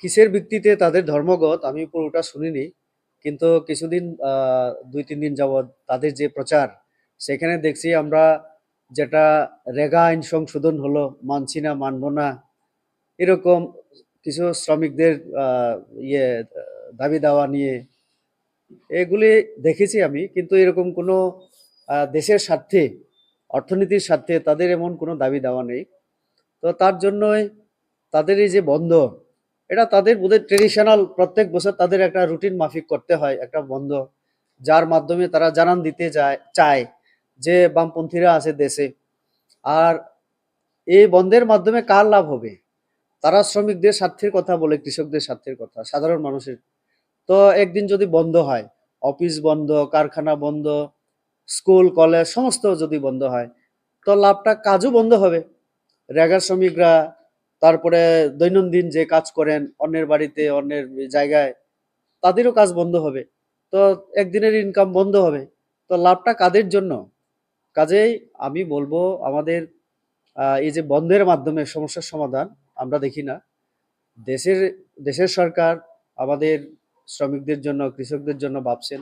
কিসের ভিত্তিতে তাদের ধর্মগত আমি পুরোটা শুনিনি, কিন্তু কিছুদিন ২-৩ দিন যাবৎ তাদের যে প্রচার, সেখানে দেখছি আমরা যেটা রেগা আইন সংশোধন হলো, মানছি না, মানব না, এরকম কিছু শ্রমিকদের আহ, ইয়ে দাবি দাওয়া নিয়ে এগুলি দেখেছি আমি, কিন্তু এরকম কোনো দেশের স্বার্থে, অর্থনীতির স্বার্থে তাদের এমন কোনো দাবি দাওয়া নেই। তো তার জন্যই তাদের এই যে বন্ধ, এটা তাদের বোধহয় ট্রেডিশনাল, প্রত্যেক বছর তাদের একটা রুটিন মাফিক করতে হয় একটা বন্ধ, যার মাধ্যমে তারা জানান দিতে চায় যে বামপন্থীরা আছে দেশে। আর এই বন্ধের মাধ্যমে কার লাভ হবে? তারা শ্রমিকদের স্বার্থের কথা বলে, কৃষকদের স্বার্থের কথা, সাধারণ মানুষের। তো একদিন যদি বন্ধ হয়, অফিস বন্ধ, কারখানা বন্ধ, স্কুল কলেজ সমস্ত যদি বন্ধ হয়, তো লাভটা, কাজও বন্ধ হবে। রেগার শ্রমিকরা তারপরে দৈনন্দিন যে কাজ করেন অন্যের বাড়িতে, অন্যের জায়গায়, তাদেরও কাজ বন্ধ হবে। তো একদিনের ইনকাম বন্ধ হবে। তো লাভটা কাদের জন্য? কাজেই আমি বলবো, আমাদের এই যে বন্ধের মাধ্যমে সমস্যার সমাধান আমরা দেখি না। দেশের দেশের সরকার আমাদের শ্রমিকদের জন্য, কৃষকদের জন্য ভাবছেন।